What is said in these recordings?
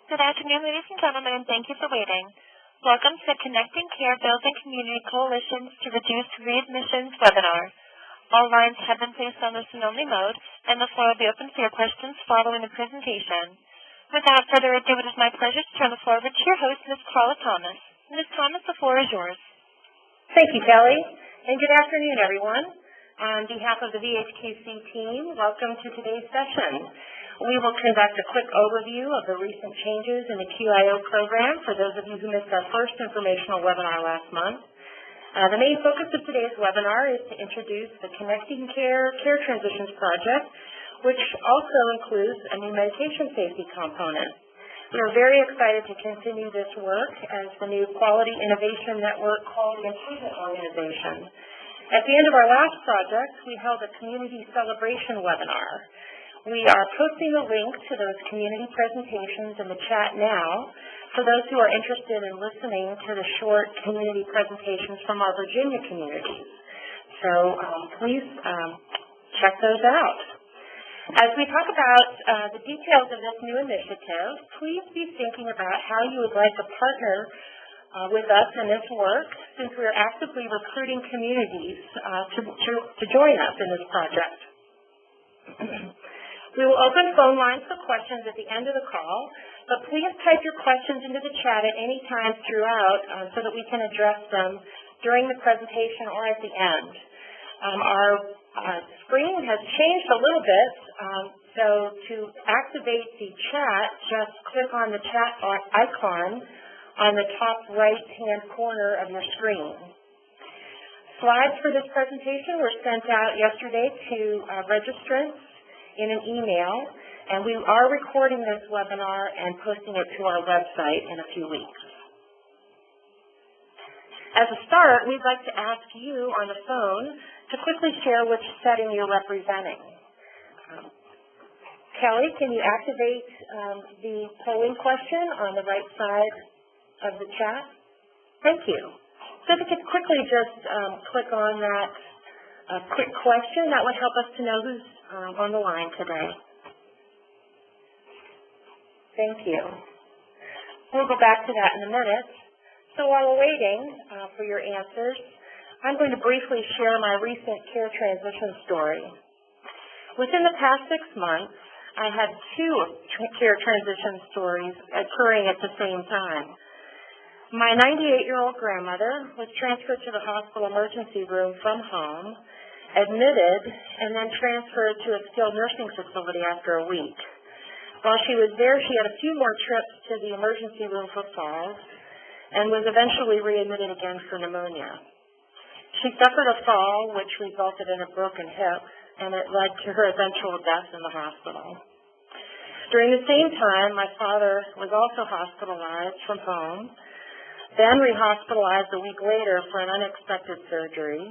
Good afternoon, ladies and gentlemen, and thank you for waiting. Welcome to the Connecting Care Building Community Coalitions to Reduce Readmissions webinar. All lines have been placed on listen-only mode, and the floor will be open for your questions following the presentation. Without further ado, it is my pleasure to turn the floor over to your host, Ms. Carla Thomas. Ms. Thomas, the floor is yours. Thank you, Kelly, and good afternoon, everyone. On behalf of the VHQC team, welcome to today's session. We will conduct a quick overview of the recent changes in the QIO program for those of you who missed our first informational webinar last month. The main focus of today's webinar is to introduce the Connecting Care Transitions Project, which also includes a new medication safety component. We are very excited to continue this work as the new Quality Innovation Network Quality Improvement Organization. At the end of our last project, we held a community celebration webinar. We are posting a link to those community presentations in the chat now for those who are interested in listening to the short community presentations from our Virginia communities. So please check those out. As we talk about the details of this new initiative, please be thinking about how you would like to partner with us in this work, since we are actively recruiting communities to join us in this project. We will open phone lines for questions at the end of the call, but please type your questions into the chat at any time throughout so that we can address them during the presentation or at the end. Our screen has changed a little bit, so to activate the chat, just click on the chat icon on the top right-hand corner of your screen. Slides for this presentation were sent out yesterday to registrants in an email, and we are recording this webinar and posting it to our website in a few weeks. As a start, we'd like to ask you on the phone to quickly share which setting you're representing. Kelly, can you activate the polling question on the right side of the chat? Thank you. So if you could quickly just click on that quick question, that would help us to know who's on the line today. Thank you. We'll go back to that in a minute. So while we're waiting for your answers, I'm going to briefly share my recent care transition story. Within the past 6 months, I had 2 care transition stories occurring at the same time. My 98-year-old grandmother was transferred to the hospital emergency room from home, admitted, and then transferred to a skilled nursing facility after a week. While she was there, she had a few more trips to the emergency room for falls and was eventually readmitted again for pneumonia. She suffered a fall, which resulted in a broken hip, and it led to her eventual death in the hospital. During the same time, my father was also hospitalized from home, then re-hospitalized a week later for an unexpected surgery,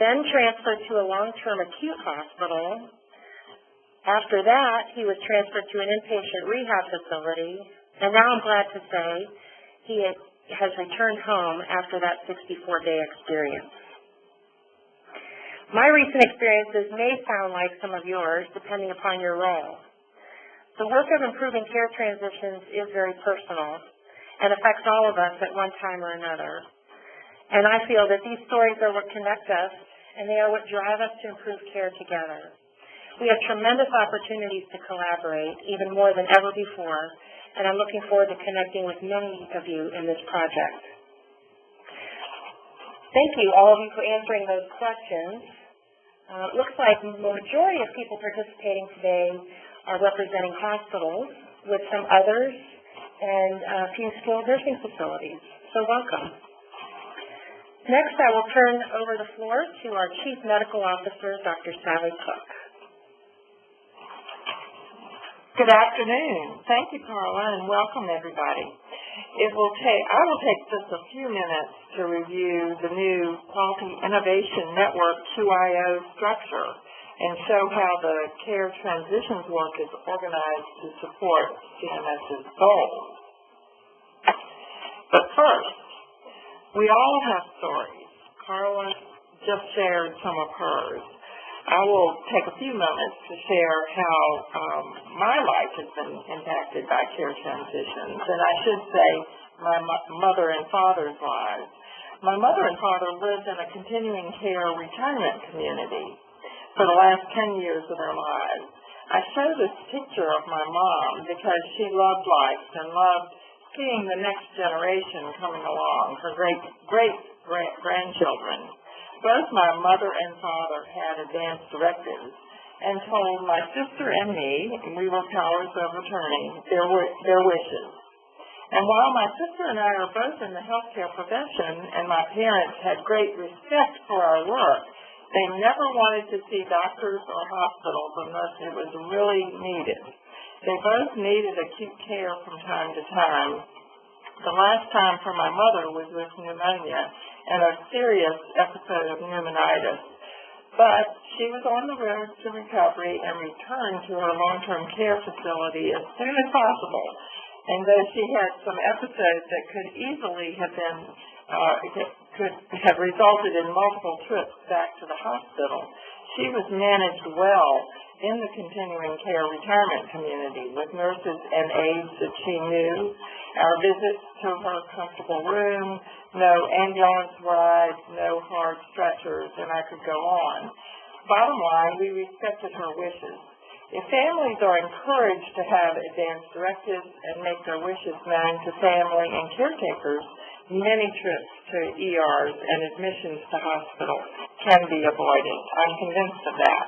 then transferred to a long-term acute hospital. After that, he was transferred to an inpatient rehab facility, and now I'm glad to say he has returned home after that 64-day experience. My recent experiences may sound like some of yours, depending upon your role. The work of improving care transitions is very personal and affects all of us at one time or another. And I feel that these stories are what connect us, and they are what drive us to improve care together. We have tremendous opportunities to collaborate, even more than ever before, and I'm looking forward to connecting with many of you in this project. Thank you, all of you, for answering those questions. It looks like the majority of people participating today are representing hospitals, with some others and a few skilled nursing facilities. So welcome. Next, I will turn over the floor to our Chief Medical Officer, Dr. Sally Cook. Good afternoon. Thank you, Carla, and welcome, everybody. I will take just a few minutes to review the new Quality Innovation Network QIO structure and show how the care transitions work is organized to support CMS's goals. But first, we all have stories. Carla just shared some of hers. I will take a few moments to share how my life has been impacted by care transitions, and I should say my mother and father's lives. My mother and father lived in a continuing care retirement community for the last 10 years of their lives. I show this picture of my mom because she loved life and loved seeing the next generation coming along, her great-grandchildren. Both my mother and father had advance directives and told my sister and me, we were powers of attorney, their wishes. And while my sister and I are both in the healthcare profession and my parents had great respect for our work, they never wanted to see doctors or hospitals unless it was really needed. They both needed acute care from time to time. The last time for my mother was with pneumonia and a serious episode of pneumonitis. But she was on the road to recovery and returned to her long-term care facility as soon as possible. And though she had some episodes that could easily have been, could have resulted in multiple trips back to the hospital, she was managed well in the continuing care retirement community with nurses and aides that she knew, our visits to her comfortable room, no ambulance rides, no hard stretchers, and I could go on. Bottom line, we respected her wishes. If families are encouraged to have advance directives and make their wishes known to family and caretakers, many trips to ERs and admissions to hospitals can be avoided. I'm convinced of that.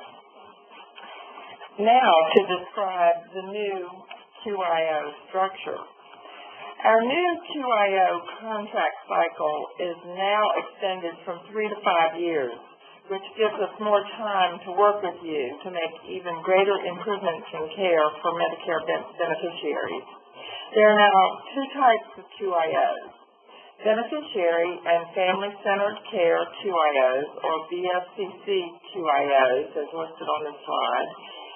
Now to describe the new QIO structure. Our new QIO contract cycle is now extended from 3 to 5 years, which gives us more time to work with you to make even greater improvements in care for Medicare beneficiaries. There are now two types of QIOs: beneficiary and family-centered care QIOs, or BFCC QIOs, as listed on this slide,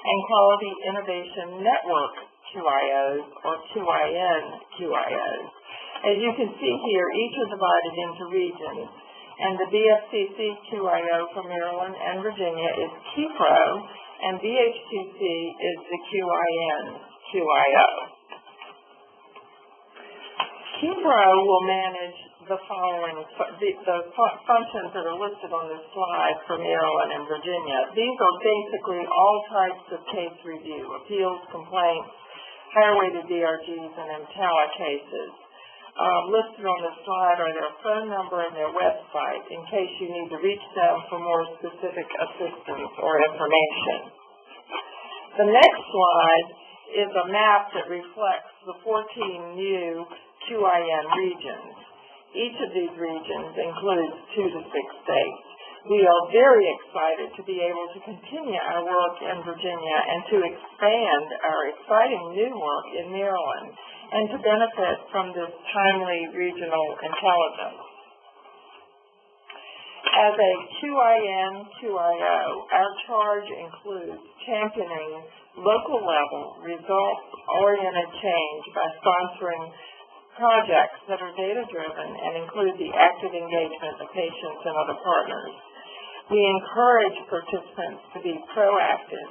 and Quality Innovation Network QIOs, or QIN QIOs. As you can see here, each are divided into regions, and the BFCC QIO for Maryland and Virginia is QPRO, and BHCC is the QIN QIO. QPRO will manage the following, the functions that are listed on this slide for Maryland and Virginia. These are basically all types of case review, appeals, complaints, higher-weighted DRGs, and EMTALA cases. Listed on the slide are their phone number and their website in case you need to reach them for more specific assistance or information. The next slide is a map that reflects the 14 new QIN regions. Each of these regions includes 2 to 6 states. We are very excited to be able to continue our work in Virginia and to expand our exciting new work in Maryland and to benefit from this timely regional intelligence. As a QIN-QIO, our charge includes championing local-level, results-oriented change by sponsoring projects that are data-driven and include the active engagement of patients and other partners. We encourage participants to be proactive,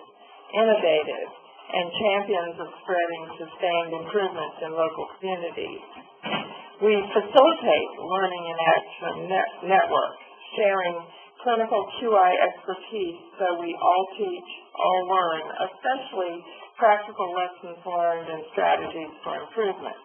innovative, and champions of spreading sustained improvements in local communities. We facilitate learning in action networks, sharing clinical QI expertise so we all teach, all learn, especially practical lessons learned and strategies for improvement.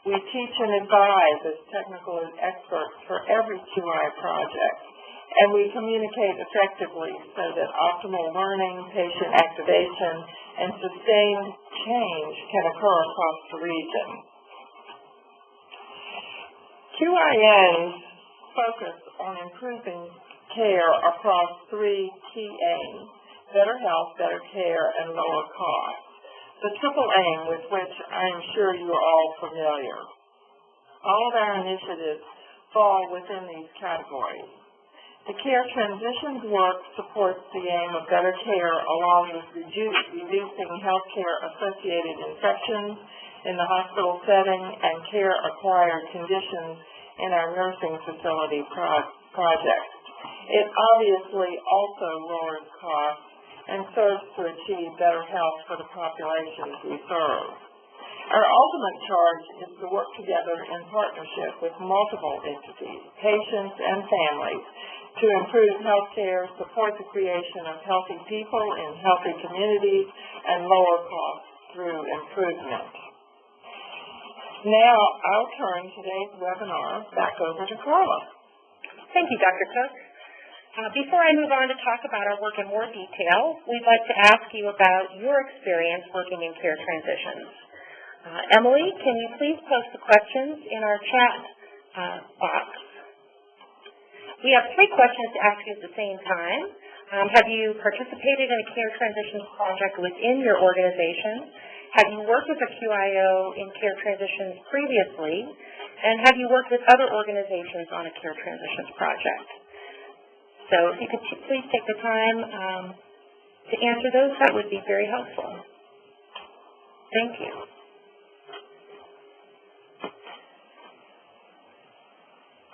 We teach and advise as technical experts for every QI project, and we communicate effectively so that optimal learning, patient activation, and sustained change can occur across the region. QINs focus on improving care across 3 key aims: better health, better care, and lower cost. The triple aim with which I am sure you are all familiar. All of our initiatives fall within these categories. The care transitions work supports the aim of better care along with reducing healthcare-associated infections in the hospital setting and care-acquired conditions in our nursing facility projects. It obviously also lowers costs and serves to achieve better health for the populations we serve. Our ultimate charge is to work together in partnership with multiple entities, patients, and families to improve health care, support the creation of healthy people in healthy communities, and lower costs through improvement. Now, I'll turn today's webinar back over to Carla. Thank you, Dr. Cook. Before I move on to talk about our work in more detail, we'd like to ask you about your experience working in care transitions. Emily, can you please post the questions in our chat box? We have 3 questions to ask you at the same time. Have you participated in a care transitions project within your organization? Have you worked with a QIO in care transitions previously? And have you worked with other organizations on a care transitions project? So if you could please take the time to answer those, that would be very helpful. Thank you.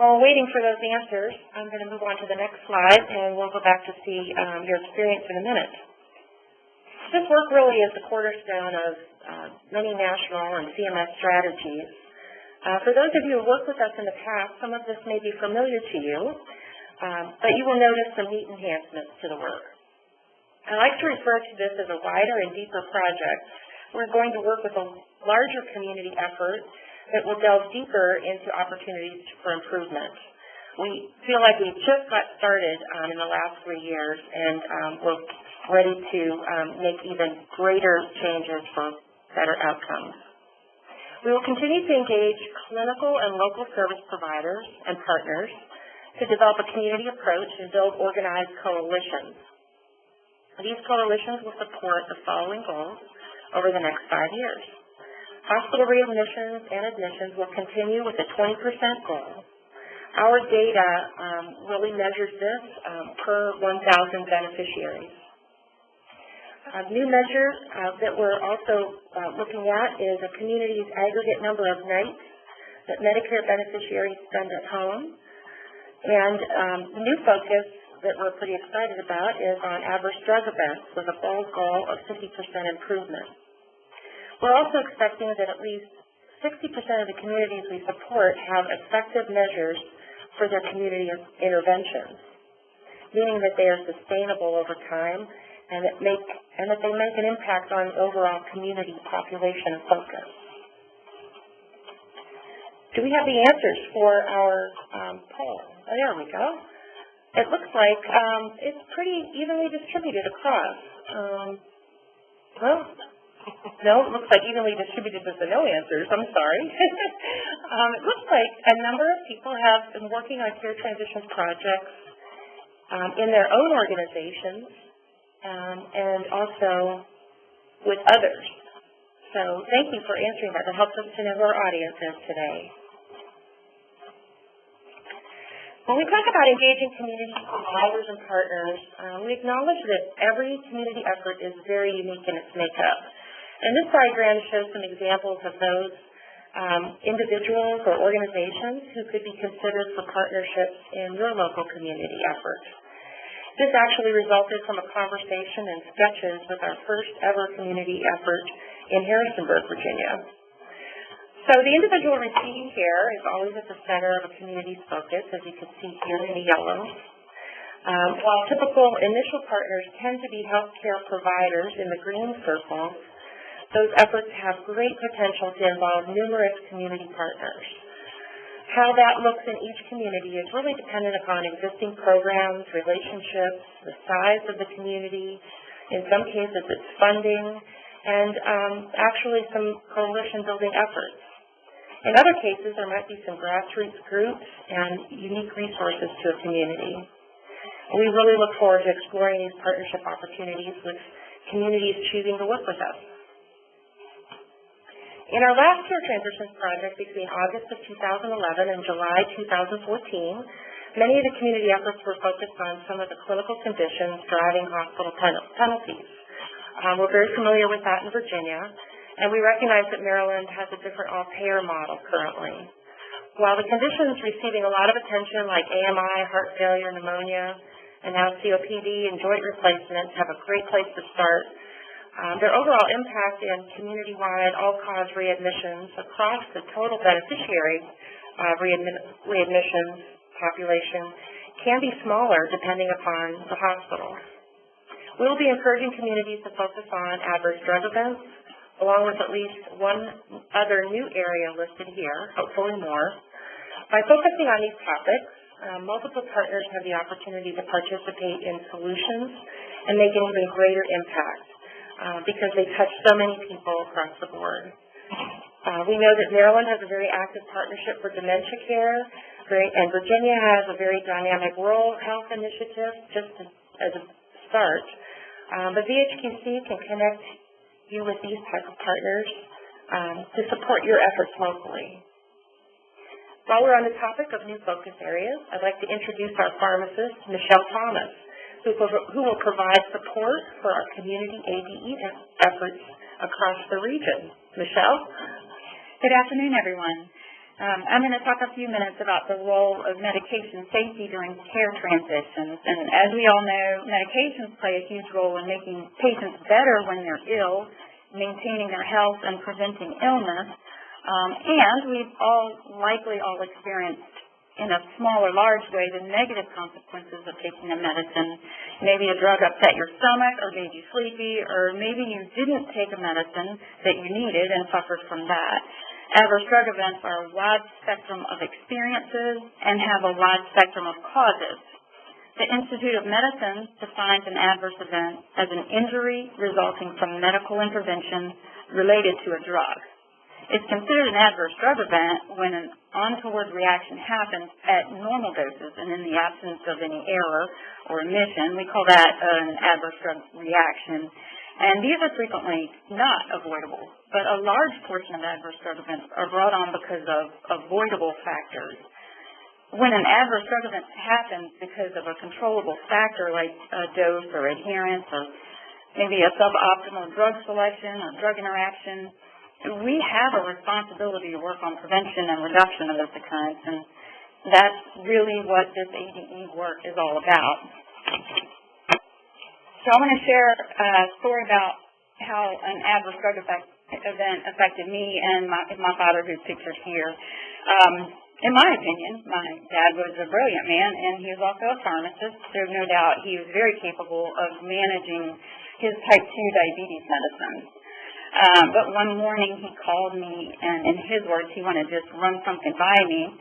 While we're waiting for those answers, I'm going to move on to the next slide, and we'll go back to see your experience in a minute. This work really is the cornerstone of many national and CMS strategies. For those of you who worked with us in the past, some of this may be familiar to you, but you will notice some neat enhancements to the work. I like to refer to this as a wider and deeper project. We're going to work with a larger community effort that will delve deeper into opportunities for improvement. We feel like we just got started in the last 3 years, and we're ready to make even greater changes for better outcomes. We will continue to engage clinical and local service providers and partners to develop a community approach and build organized coalitions. These coalitions will support the following goals over the next 5 years. Hospital readmissions and admissions will continue with a 20% goal. Our data really measures this per 1,000 beneficiaries. A new measure that we're also looking at is a community's aggregate number of nights that Medicare beneficiaries spend at home. And the new focus that we're pretty excited about is on adverse drug events with a bold goal of 50% improvement. We're also expecting that at least 60% of the communities we support have effective measures for their community interventions, meaning that they are sustainable over time and that they make an impact on overall community population focus. Do we have the answers for our poll? Oh, there we go. It looks like it's pretty evenly distributed across. No, it looks like evenly distributed with the no answers. I'm sorry. It looks like a number of people have been working on care transitions projects in their own organizations and also with others. So thank you for answering that. That helps us to know who our audience is today. When we talk about engaging community providers and partners, we acknowledge that every community effort is very unique in its makeup. And this diagram shows some examples of those individuals or organizations who could be considered for partnerships in your local community effort. This actually resulted from a conversation and sketches with our first ever community effort in Harrisonburg, Virginia. So the individual receiving care is always at the center of a community's focus, as you can see here in the yellow. While typical initial partners tend to be healthcare providers in the green circles, those efforts have great potential to involve numerous community partners. How that looks in each community is really dependent upon existing programs, relationships, the size of the community, in some cases it's funding, and actually some coalition building efforts. In other cases, there might be some grassroots groups and unique resources to a community. We really look forward to exploring these partnership opportunities with communities choosing to work with us. In our last care transitions project between August of 2011 and July 2014, many of the community efforts were focused on some of the clinical conditions driving hospital penalties. We're very familiar with that in Virginia, and we recognize that Maryland has a different all-payer model currently. While the conditions receiving a lot of attention like AMI, heart failure, pneumonia, and now COPD and joint replacements have a great place to start, their overall impact in community-wide all-cause readmissions across the total beneficiary readmissions population can be smaller depending upon the hospital. We'll be encouraging communities to focus on adverse drug events, along with at least one other new area listed here, hopefully more. By focusing on these topics, multiple partners have the opportunity to participate in solutions and make an even greater impact because they touch so many people across the board. We know that Maryland has a very active partnership for dementia care, and Virginia has a very dynamic rural health initiative, just as a start. But VHQC can connect you with these type of partners to support your efforts locally. While we're on the topic of new focus areas, I'd like to introduce our pharmacist, Michelle Thomas, who will provide support for our community ADE efforts across the region. Michelle? Good afternoon, everyone. I'm going to talk a few minutes about the role of medication safety during care transitions. And as we all know, medications play a huge role in making patients better when they're ill, maintaining their health, and preventing illness. And we've likely all experienced in a small or large way the negative consequences of taking a medicine. Maybe a drug upset your stomach or made you sleepy, or maybe you didn't take a medicine that you needed and suffered from that. Adverse drug events are a wide spectrum of experiences and have a wide spectrum of causes. The Institute of Medicine defines an adverse event as an injury resulting from medical intervention related to a drug. It's considered an adverse drug event when an untoward reaction happens at normal doses and in the absence of any error or omission. We call that an adverse drug reaction. And these are frequently not avoidable, but a large portion of adverse drug events are brought on because of avoidable factors. When an adverse drug event happens because of a controllable factor like a dose or adherence or maybe a suboptimal drug selection or drug interaction, we have a responsibility to work on prevention and reduction of this occurrence, and that's really what this ADE work is all about. So I want to share a story about how an adverse drug event affected me and my father, who's pictured here. In my opinion, my dad was a brilliant man, and he was also a pharmacist. There's no doubt he was very capable of managing his type 2 diabetes medicine. But one morning he called me, and in his words, he wanted to just run something by me.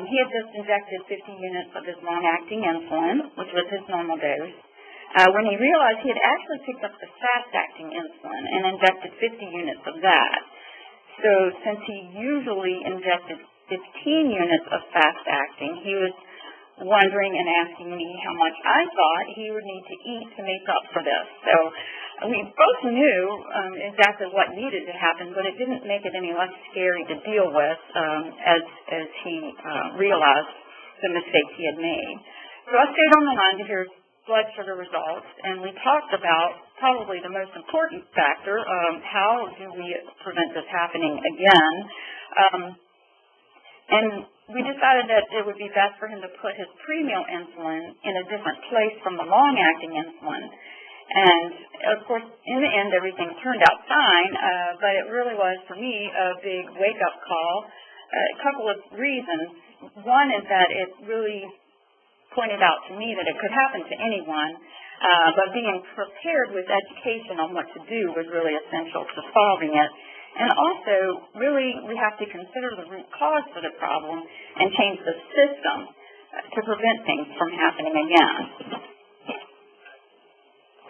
He had just injected 50 units of his long-acting insulin, which was his normal dose. When he realized he had actually picked up the fast-acting insulin and injected 50 units of that. So since he usually injected 15 units of fast-acting, he was wondering and asking me how much I thought he would need to eat to make up for this. So we both knew exactly what needed to happen, but it didn't make it any less scary to deal with as he realized the mistakes he had made. So I stayed on the line to hear his blood sugar results, and we talked about probably the most important factor, how do we prevent this happening again. And we decided that it would be best for him to put his pre-meal insulin in a different place from the long-acting insulin. And, of course, in the end, everything turned out fine, but it really was, for me, a big wake-up call. A couple of reasons. One is that it really pointed out to me that it could happen to anyone, but being prepared with education on what to do was really essential to solving it. And also, really, we have to consider the root cause for the problem and change the system to prevent things from happening again.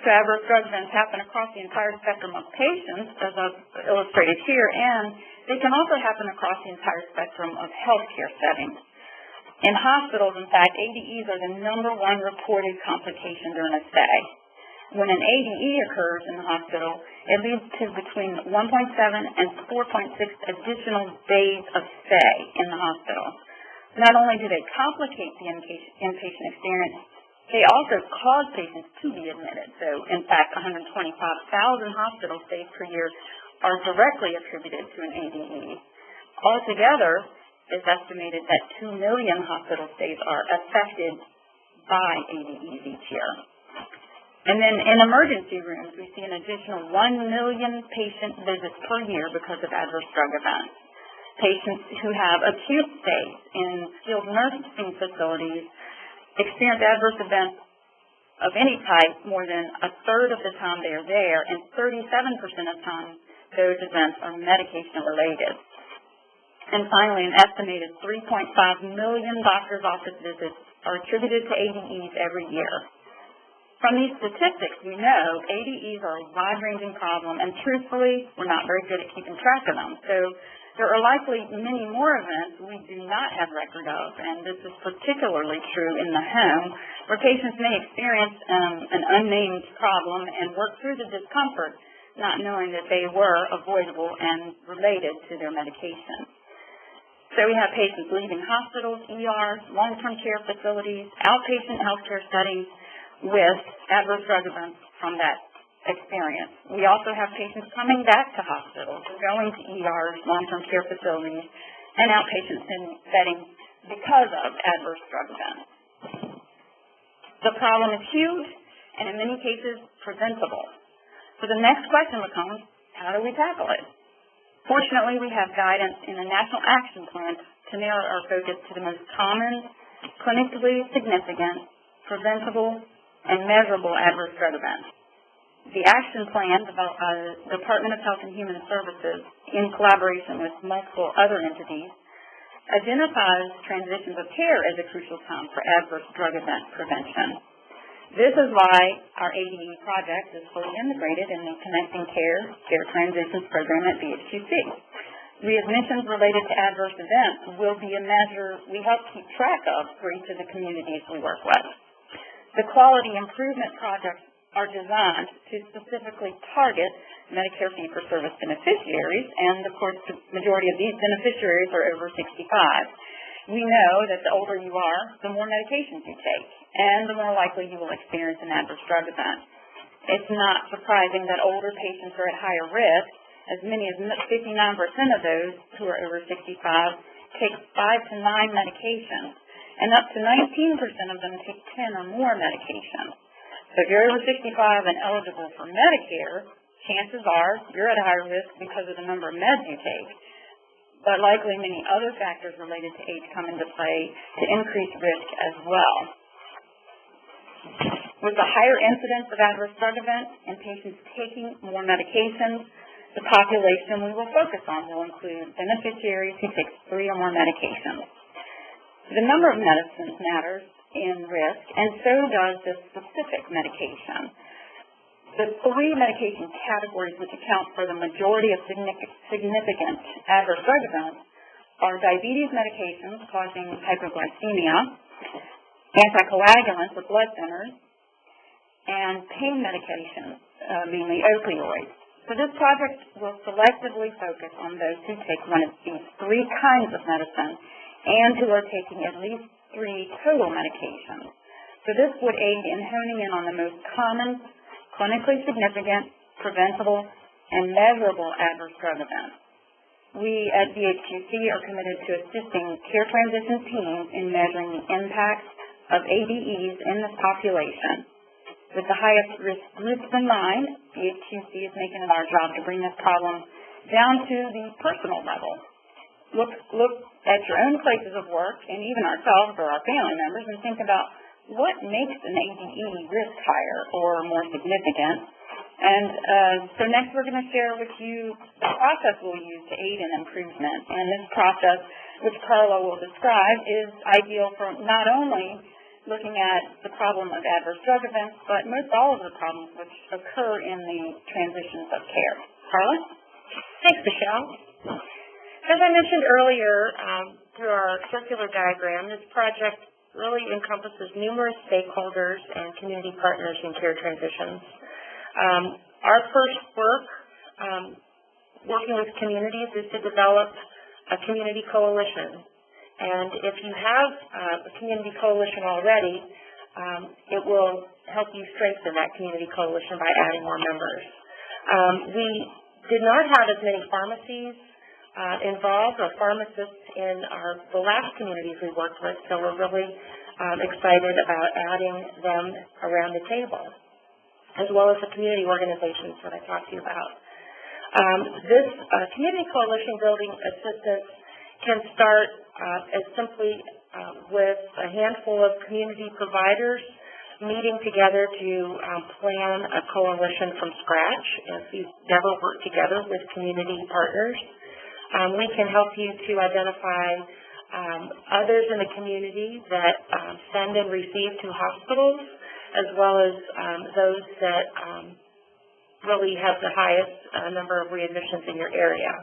So adverse drug events happen across the entire spectrum of patients, as I've illustrated here, and they can also happen across the entire spectrum of healthcare settings. In hospitals, in fact, ADEs are the #1 reported complication during a stay. When an ADE occurs in the hospital, it leads to between 1.7 and 4.6 additional days of stay in the hospital. Not only do they complicate the inpatient experience, they also cause patients to be admitted. So, in fact, 125,000 hospital stays per year are directly attributed to an ADE. Altogether, it's estimated that 2 million hospital stays are affected by ADEs each year. And then in emergency rooms, we see an additional 1 million patient visits per year because of adverse drug events. Patients who have acute stays in skilled nursing facilities experience adverse events of any type more than a third of the time they are there, and 37% of the time those events are medication related. And finally, an estimated 3.5 million doctor's office visits are attributed to ADEs every year. From these statistics, we know ADEs are a wide-ranging problem, and truthfully, we're not very good at keeping track of them. So there are likely many more events we do not have record of, and this is particularly true in the home, where patients may experience an unnamed problem and work through the discomfort, not knowing that they were avoidable and related to their medication. So we have patients leaving hospitals, ERs, long-term care facilities, outpatient healthcare settings with adverse drug events from that experience. We also have patients coming back to hospitals, going to ERs, long-term care facilities, and outpatient settings because of adverse drug events. The problem is huge and in many cases preventable. So the next question becomes, how do we tackle it? Fortunately, we have guidance in a national action plan to narrow our focus to the most common, clinically significant, preventable, and measurable adverse drug events. The action plan, developed by the Department of Health and Human Services in collaboration with multiple other entities, identifies transitions of care as a crucial time for adverse drug event prevention. This is why our ADE project is fully integrated in the Connecting Care Transitions program at BHQC. Readmissions related to adverse events will be a measure we help keep track of for each of the communities we work with. The quality improvement projects are designed to specifically target Medicare fee-for-service beneficiaries, and of course the majority of these beneficiaries are over 65. We know that the older you are, the more medications you take, and the more likely you will experience an adverse drug event. It's not surprising that older patients are at higher risk. As many as 59% of those who are over 65 take 5 to 9 medications, and up to 19% of them take 10 or more medications. So if you're over 65 and eligible for Medicare, chances are you're at a higher risk because of the number of meds you take. But likely many other factors related to age come into play to increase risk as well. With the higher incidence of adverse drug events and patients taking more medications, the population we will focus on will include beneficiaries who take 3 or more medications. The number of medicines matters in risk, and so does the specific medication. The 3 medication categories which account for the majority of significant adverse drug events are diabetes medications causing hypoglycemia, anticoagulants or blood thinners, and pain medications, mainly opioids. So this project will selectively focus on those who take one of these 3 kinds of medicine and who are taking at least 3 total medications. So this would aid in honing in on the most common, clinically significant, preventable, and measurable adverse drug events. We at BHQC are committed to assisting care transition teams in measuring the impact of ADEs in this population. With the highest risk groups in mind, BHQC is making it our job to bring this problem down to the personal level. Look at your own places of work and even ourselves or our family members and think about what makes an ADE risk higher or more significant. And so next we're going to share with you the process we'll use to aid in improvement. And this process, which Carla will describe, is ideal for not only looking at the problem of adverse drug events, but most all of the problems which occur in the transitions of care. Carla? Thanks, Michelle. As I mentioned earlier, through our circular diagram, this project really encompasses numerous stakeholders and community partners in care transitions. Our first work, working with communities, is to develop a community coalition. And if you have a community coalition already, it will help you strengthen that community coalition by adding more members. We did not have as many pharmacies involved a pharmacist in the last communities we worked with, so we're really excited about adding them around the table, as well as the community organizations that I talked to you about. This community coalition building assistance can start as simply with a handful of community providers meeting together to plan a coalition from scratch. If you've never worked together with community partners, we can help you to identify others in the community that send and receive to hospitals, as well as those that really have the highest number of readmissions in your area.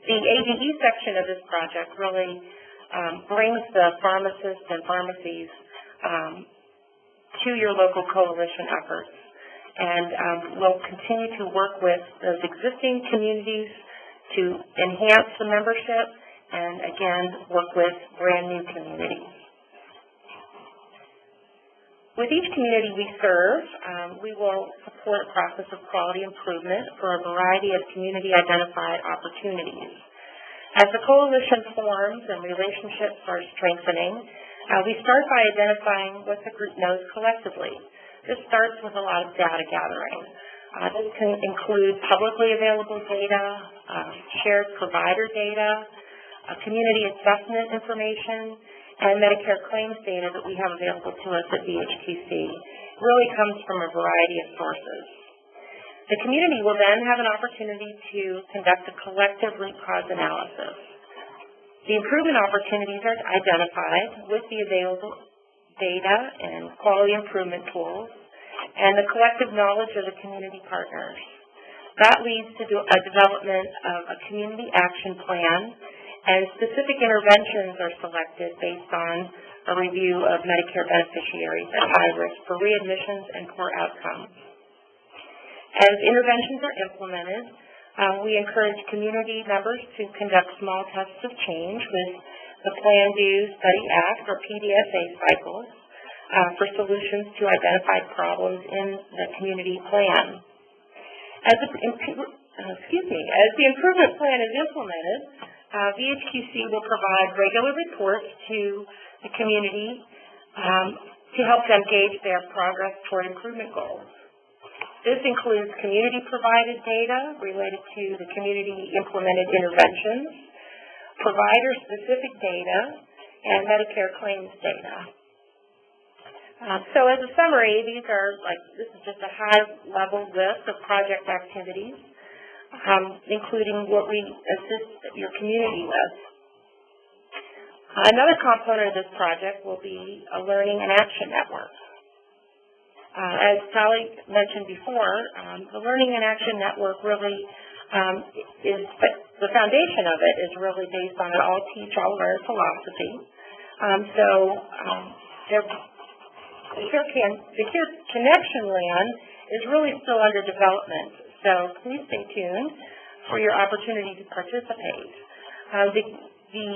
The ADE section of this project really brings the pharmacists and pharmacies to your local coalition efforts. And we'll continue to work with those existing communities to enhance the membership and, again, work with brand new communities. With each community we serve, we will support a process of quality improvement for a variety of community-identified opportunities. As the coalition forms and relationships are strengthening, we start by identifying what the group knows collectively. This starts with a lot of data gathering. This can include publicly available data, shared provider data, community assessment information, and Medicare claims data that we have available to us at VHTC. It really comes from a variety of sources. The community will then have an opportunity to conduct a collective root cause analysis. The improvement opportunities are identified with the available data and quality improvement tools and the collective knowledge of the community partners. That leads to a development of a community action plan, and specific interventions are selected based on a review of Medicare beneficiaries at high risk for readmissions and poor outcomes. As interventions are implemented, we encourage community members to conduct small tests of change with the Plan, Do, Study, Act, or PDSA cycles for solutions to identified problems in the community plan. As the improvement plan is implemented, VHQC will provide regular reports to the community to help them gauge their progress toward improvement goals. This includes community-provided data related to the community-implemented interventions, provider-specific data, and Medicare claims data. So as a summary, this is just a high-level list of project activities, including what we assist your community with. Another component of this project will be a learning and action network. As Sally mentioned before, the Learning and Action Network really is, the foundation of it is really based on an all teach, all learn philosophy. The Care Connection land is really still under development, so please stay tuned for your opportunity to participate. The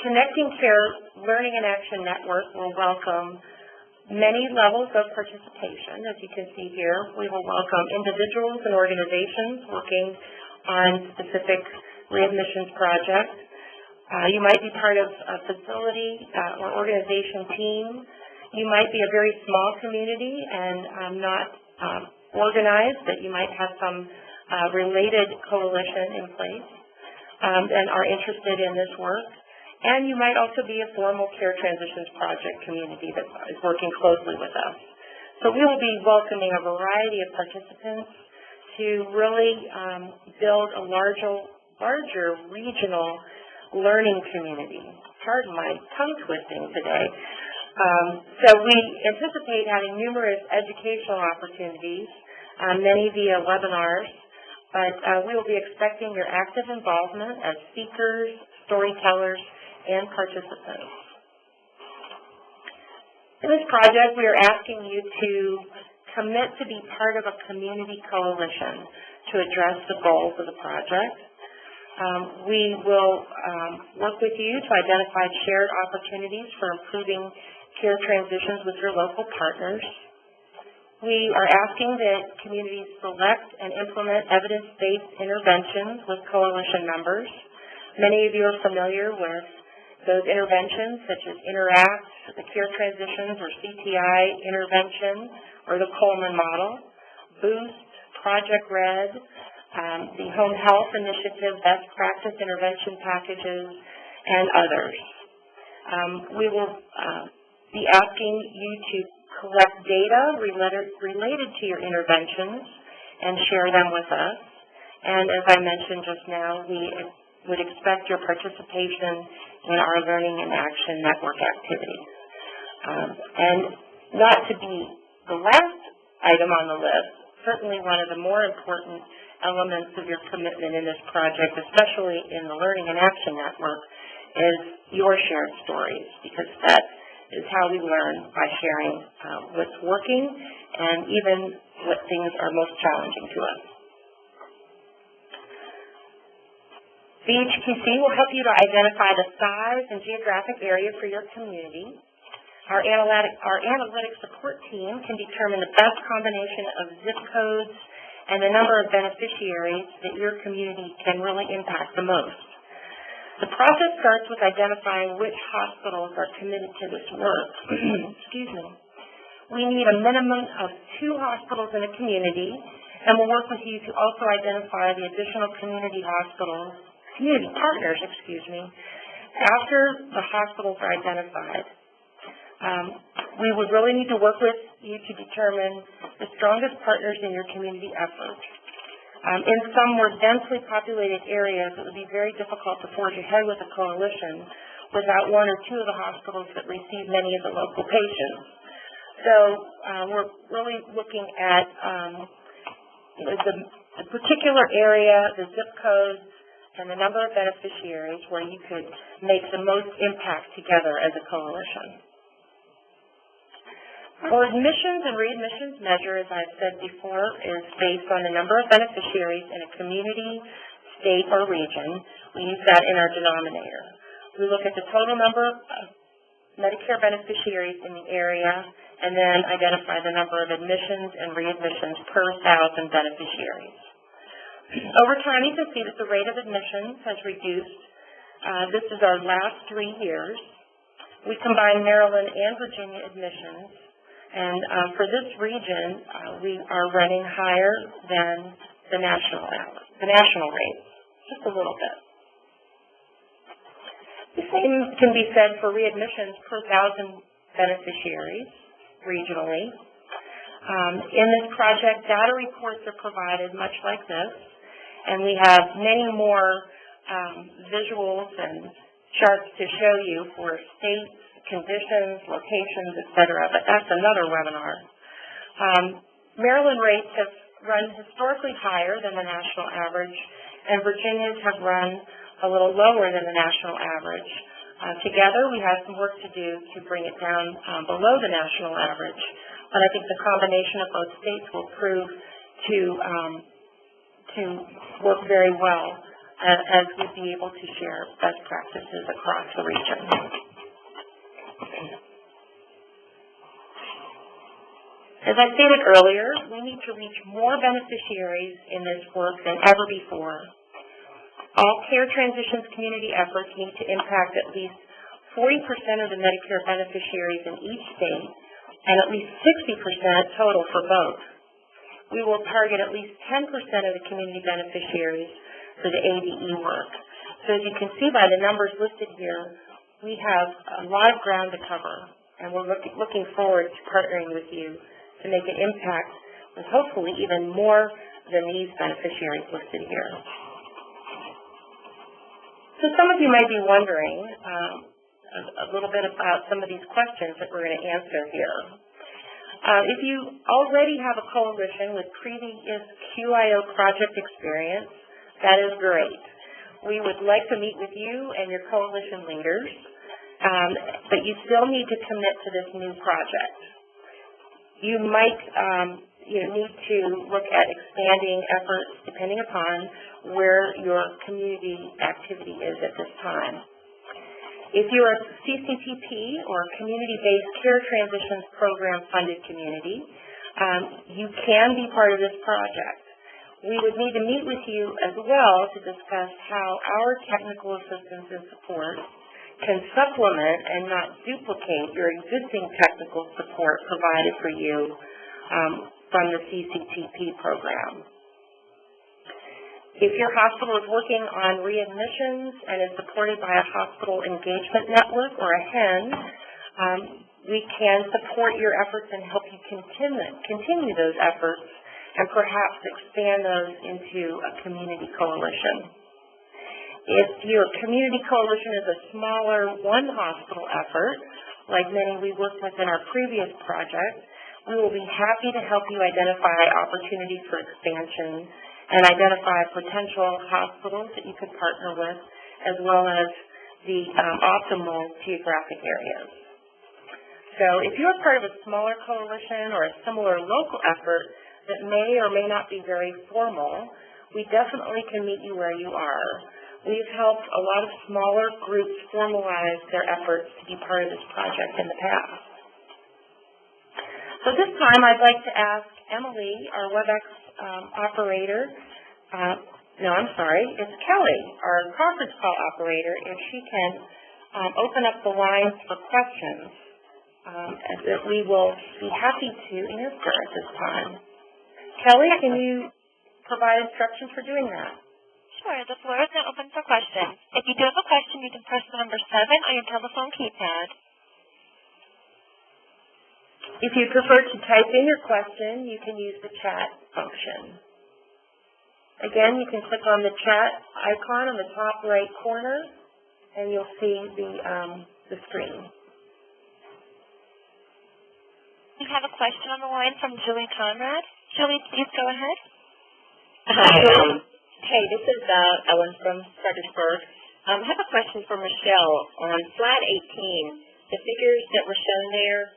Connecting Care Learning and Action Network will welcome many levels of participation. As you can see here, we will welcome individuals and organizations working on specific readmissions projects. You might be part of a facility or organization team. You might be a very small community and not organized, but you might have some related coalition in place and are interested in this work. And you might also be a formal Care Transitions Project community that is working closely with us. So we will be welcoming a variety of participants to really build a larger regional learning community. Pardon my tongue twisting today. So we anticipate having numerous educational opportunities, many via webinars, but we will be expecting your active involvement as speakers, storytellers, and participants. In this project, we are asking you to commit to be part of a community coalition to address the goals of the project. We will work with you to identify shared opportunities for improving care transitions with your local partners. We are asking that communities select and implement evidence-based interventions with coalition members. Many of you are familiar with those interventions, such as Interact, the Care Transitions or CTI intervention, or the Coleman model, Boost, Project Red, the Home Health Initiative, Best Practice Intervention Packages, and others. We will be asking you to collect data related to your interventions and share them with us. And as I mentioned just now, we would expect your participation in our Learning in Action Network activities. And not to be the last item on the list, certainly one of the more important elements of your commitment in this project, especially in the Learning in Action Network, is your shared stories, because that is how we learn, by sharing what's working and even what things are most challenging to us. VHQC will help you to identify the size and geographic area for your community. Our analytic support team can determine the best combination of zip codes and the number of beneficiaries that your community can really impact the most. The process starts with identifying which hospitals are committed to this work. Excuse me. We need a minimum of 2 hospitals in a community, and we'll work with you to also identify the additional community partners, after the hospitals are identified. We would really need to work with you to determine the strongest partners in your community effort. In some more densely populated areas, it would be very difficult to forge ahead with a coalition without 1 or 2 of the hospitals that receive many of the local patients. So we're really looking at the particular area, the zip codes, and the number of beneficiaries where you could make the most impact together as a coalition. Well, admissions and readmissions measure, as I've said before, is based on the number of beneficiaries in a community, state, or region. We use that in our denominator. We look at the total number of Medicare beneficiaries in the area and then identify the number of admissions and readmissions per 1,000 beneficiaries. Over time, you can see that the rate of admissions has reduced. This is our last 3 years. We combine Maryland and Virginia admissions. And for this region, we are running higher than the national rate, just a little bit. The same can be said for readmissions per 1,000 beneficiaries regionally. In this project, data reports are provided much like this, and we have many more visuals and charts to show you for states, conditions, locations, etc., but that's another webinar. Maryland rates have run historically higher than the national average, and Virginia's have run a little lower than the national average. Together, we have some work to do to bring it down below the national average, but I think the combination of both states will prove to work very well as we'd be able to share best practices across the region. As I stated earlier, we need to reach more beneficiaries in this work than ever before. All care transitions community efforts need to impact at least 40% of the Medicare beneficiaries in each state and at least 60% total for both. We will target at least 10% of the community beneficiaries for the ADE work. So as you can see by the numbers listed here, we have a lot of ground to cover, and we're looking forward to partnering with you to make an impact with hopefully even more than these beneficiaries listed here. So some of you may be wondering a little bit about some of these questions that we're going to answer here. If you already have a coalition with previous QIO project experience, that is great. We would like to meet with you and your coalition leaders, but you still need to commit to this new project. You might need to look at expanding efforts depending upon where your community activity is at this time. If you're a CCTP or community-based care transitions program funded community, you can be part of this project. We would need to meet with you as well to discuss how our technical assistance and support can supplement and not duplicate your existing technical support provided for you from the CCTP program. If your hospital is working on readmissions and is supported by a hospital engagement network or a HEN, we can support your efforts and help you continue those efforts and perhaps expand those into a community coalition. If your community coalition is a smaller one-hospital effort, like many we worked with in our previous project, we will be happy to help you identify opportunities for expansion and identify potential hospitals that you could partner with, as well as the optimal geographic areas. So if you're part of a smaller coalition or a similar local effort that may or may not be very formal, we definitely can meet you where you are. We've helped a lot of smaller groups formalize their efforts to be part of this project in the past. So this time I'd like to ask Emily, our WebEx operator, it's Kelly, our conference call operator, if she can open up the lines for questions that we will be happy to answer at this time. Kelly, can you provide instructions for doing that? Sure. The floor is now open for questions. If you do have a question, you can press the number 7 on your telephone keypad. If you prefer to type in your question, you can use the chat function. Again, you can click on the chat icon in the top right corner, and you'll see the screen. We have a question on the line from Julie Conrad. Julie, please go ahead. Hi. Hey, this is Ellen from Fredericksburg. I have a question for Michelle. On slide 18, the figures that were shown there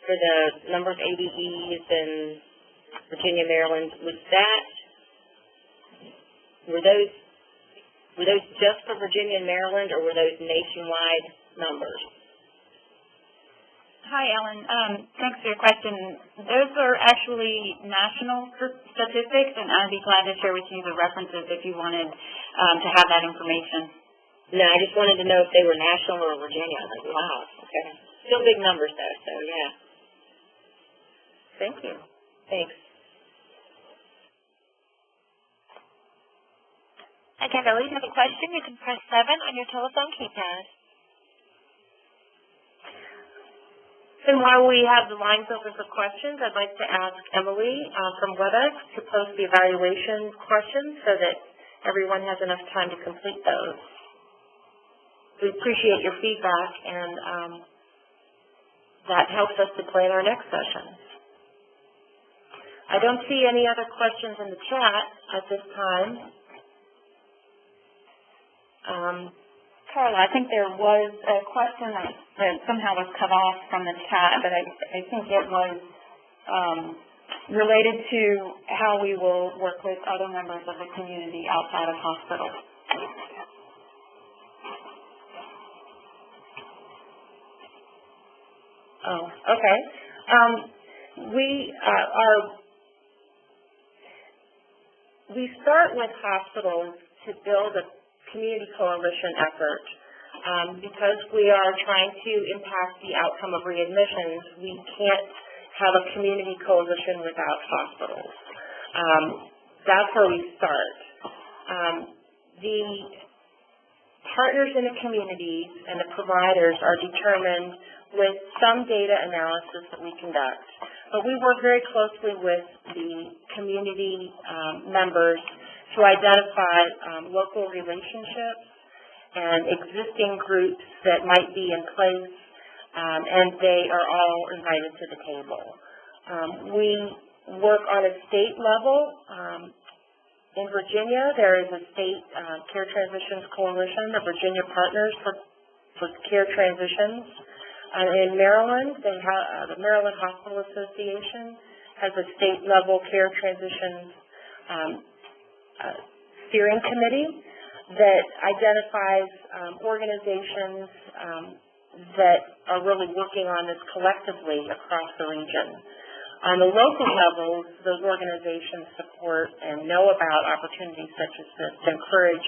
for the number of ABEs in Virginia, Maryland, were those just for Virginia and Maryland, or were those nationwide numbers? Hi, Ellen. Thanks for your question. Those are actually national statistics, and I'd be glad to share with you the references if you wanted to have that information. No, I just wanted to know if they were national or Virginia. I was like, wow, okay. Still big numbers, though, so yeah. Thank you. Thanks. Again, if you have a question, you can press 7 on your telephone keypad. And while we have the lines open for questions, I'd like to ask Emily from WebEx to post the evaluation questions so that everyone has enough time to complete those. We appreciate your feedback, and that helps us to plan our next session. I don't see any other questions in the chat at this time. Carla, I think there was a question that somehow was cut off from the chat, but I think it was related to how we will work with other members of the community outside of hospitals. Oh, okay. We start with hospitals to build a community coalition effort. Because we are trying to impact the outcome of readmissions, we can't have a community coalition without hospitals. That's where we start. The partners in the communities and the providers are determined with some data analysis that we conduct. But we work very closely with the community members to identify local relationships and existing groups that might be in place, and they are all invited to the table. We work on a state level. In Virginia, there is a state care transitions coalition, the Virginia Partners for Care Transitions. In Maryland, they have the Maryland Hospital Association has a state level care transitions steering committee that identifies organizations that are really working on this collectively across the region. On the local level, those organizations support and know about opportunities such as this to encourage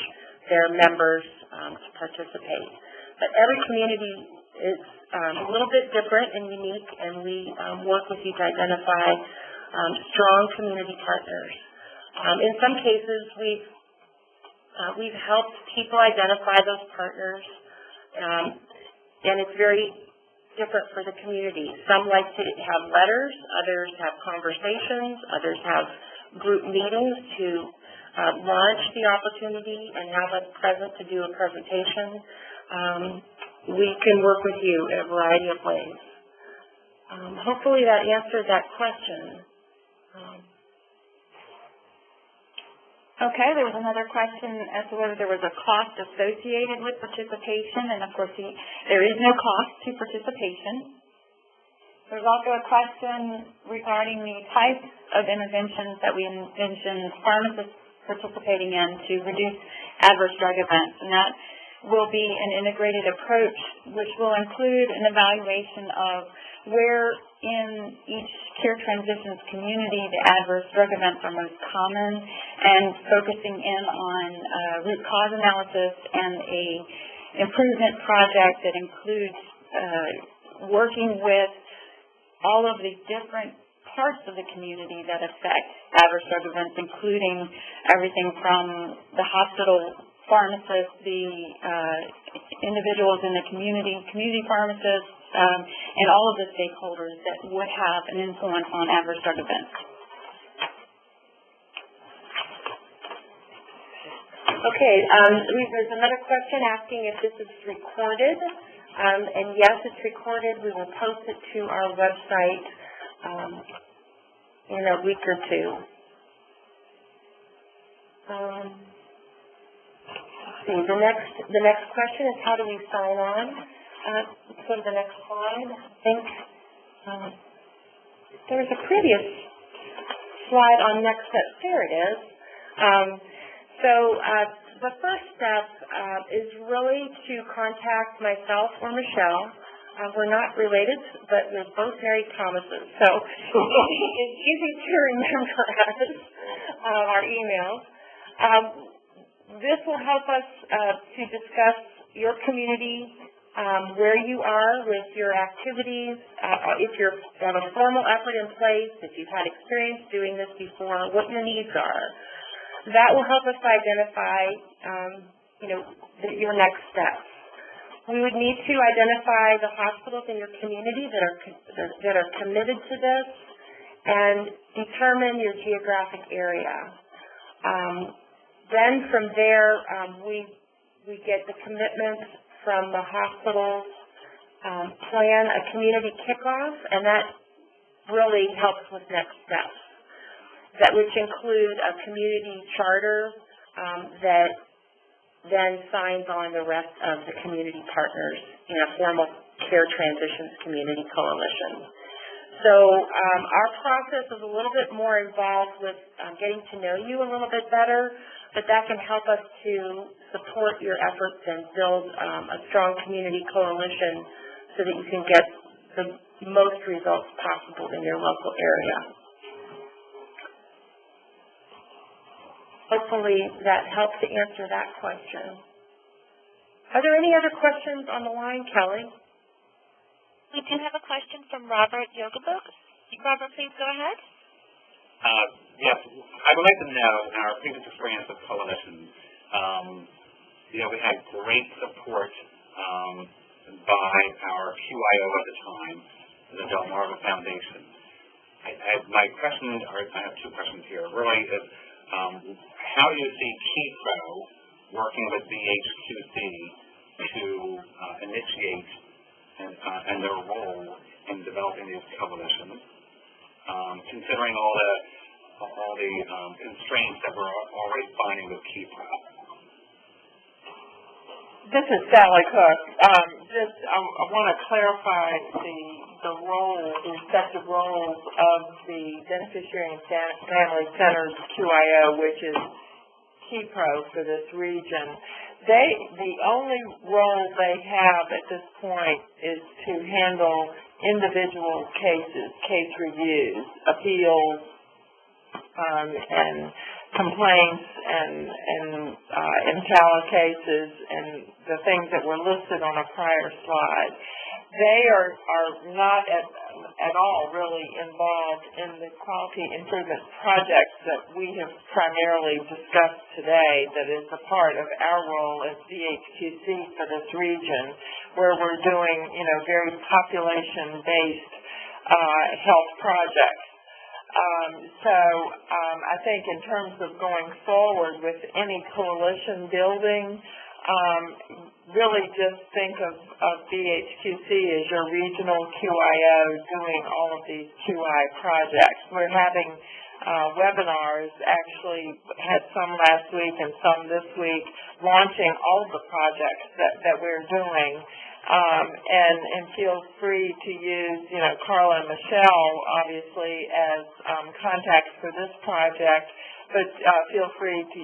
their members to participate. But every community is a little bit different and unique, and we work with you to identify strong community partners. In some cases, we've helped people identify those partners, and it's very different for the community. Some like to have letters, others have conversations, others have group meetings to launch the opportunity and have us present to do a presentation. We can work with you in a variety of ways. Hopefully that answered that question. Okay, there was another question as to whether there was a cost associated with participation, and of course there is no cost to participation. There's also a question regarding the types of interventions that we envision pharmacists participating in to reduce adverse drug events, and that will be an integrated approach which will include an evaluation of where in each care transitions community the adverse drug events are most common, and focusing in on root cause analysis and a improvement project that includes working with all of the different parts of the community that affect adverse drug events, including everything from the hospital pharmacists, the individuals in the community pharmacists, and all of the stakeholders that would have an influence on adverse drug events. Okay, there's another question asking if this is recorded, and yes, it's recorded. We will post it to our website in a week or two. Let's see, the next question is how do we sign on? Let's go to the next slide. I think there was a previous slide on next steps. There it is. The first step is really to contact myself or Michelle. We're not related, but we're both Mary Thomases, so it's easy to remember us, our emails. This will help us to discuss your community, where you are with your activities, if you have a formal effort in place, if you've had experience doing this before, what your needs are. That will help us identify, your next steps. We would need to identify the hospitals in your community that are committed to this, and determine your geographic area. Then from there, we get the commitments from the hospitals, plan a community kickoff, and that really helps with next steps. Which include a community charter that then signs on the rest of the community partners in a formal care transitions community coalition. So our process is a little bit more involved with getting to know you a little bit better, but that can help us to support your efforts and build a strong community coalition so that you can get the most results possible in your local area. Hopefully that helps to answer that question. Are there any other questions on the line, Kelly? We do have a question from Robert Yogabook. Robert, please go ahead. Yes, I would like to know, in our previous experience with coalitions, we had great support by our QIO at the time, the Delmarva Foundation. My question, or I have two questions here, really is, how do you see KEPRO working with BHQC to initiate and their role in developing these coalitions, considering all the constraints that we're already finding with KEPRO? This is Sally Cook. I want to clarify the respective roles of the Beneficiary and Family Centers QIO, which is KEPRO for this region. The only role they have at this point is to handle individual cases, case reviews, appeals, and complaints and MTALA cases and the things that were listed on a prior slide. They are not at all really involved in the quality improvement projects that we have primarily discussed today that is a part of our role as DHQC for this region, where we're doing, very population-based health projects. I think in terms of going forward with any coalition building, really just think of BHQC as your regional QIO doing all of these QI projects. We're having webinars, actually had some last week and some this week, launching all of the projects that we're doing. And feel free to use, Carla and Michelle, obviously, as contacts for this project, but feel free to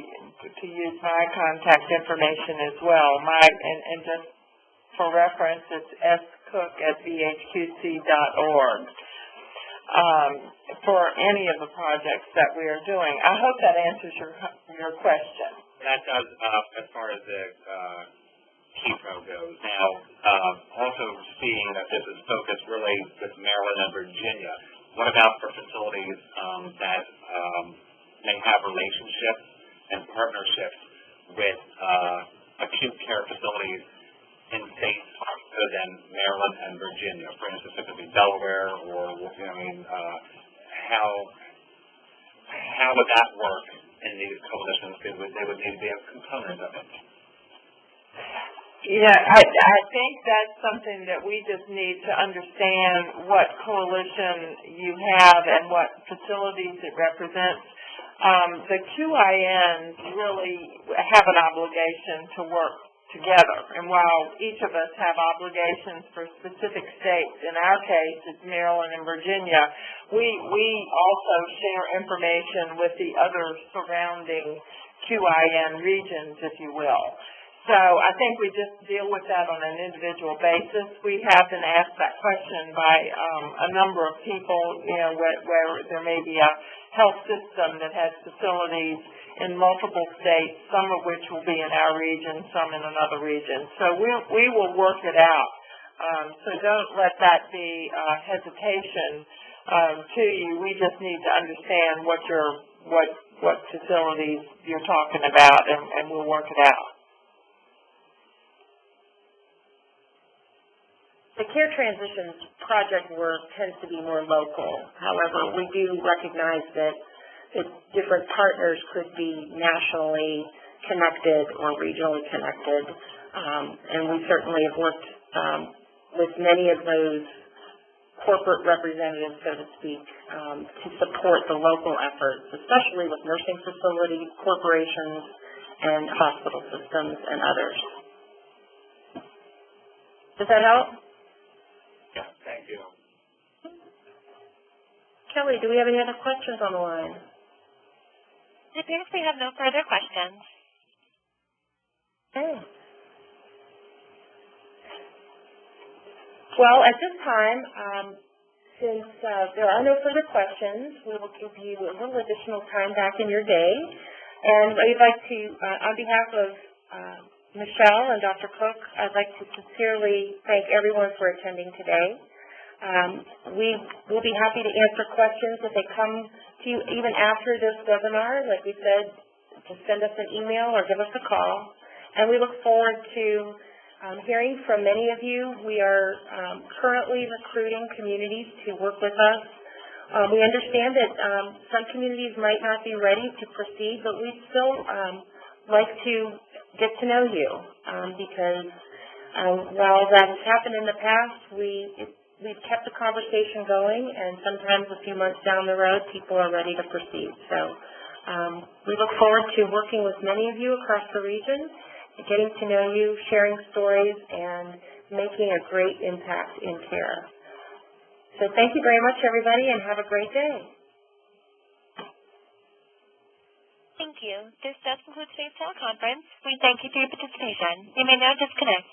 use my contact information as well. And just for reference, it's scook@bhqc.org for any of the projects that we are doing. I hope that answers your question. That does, as far as the KEPRO goes. Now, also seeing that this is focused really with Maryland and Virginia, what about for facilities that may have relationships and partnerships with acute care facilities in states other than Maryland and Virginia? For instance, it could be Delaware or, how would that work in these coalitions? They would need to be a component of it. Yeah, I think that's something that we just need to understand what coalition you have and what facilities it represents. The QINs really have an obligation to work together, and while each of us have obligations for specific states, in our case it's Maryland and Virginia, we also share information with the other surrounding QIN regions, if you will. So I think we just deal with that on an individual basis. We have been asked that question by a number of people, where there may be a health system that has facilities in multiple states, some of which will be in our region, some in another region. So we will work it out. So don't let that be hesitation to you. We just need to understand what facilities you're talking about, and we'll work it out. The care transitions project work tends to be more local. However, we do recognize that different partners could be nationally connected or regionally connected, and we certainly have worked with many of those corporate representatives, so to speak, to support the local efforts, especially with nursing facilities, corporations, and hospital systems and others. Does that help? Yeah, thank you. Kelly, do we have any other questions on the line? It appears we have no further questions. Okay. Well, at this time, since there are no further questions, we will give you a little additional time back in your day. And we'd like to, on behalf of Michelle and Dr. Cook, I'd like to sincerely thank everyone for attending today. We will be happy to answer questions if they come to you even after this webinar. Like we said, just send us an email or give us a call. And we look forward to hearing from many of you. We are currently recruiting communities to work with us. We understand that some communities might not be ready to proceed, but we'd still like to get to know you because while that has happened in the past, we've kept the conversation going, and sometimes a few months down the road, people are ready to proceed. So we look forward to working with many of you across the region, getting to know you, sharing stories, and making a great impact in care. So thank you very much, everybody, and have a great day. Thank you. This does conclude today's teleconference. We thank you for your participation. You may now disconnect.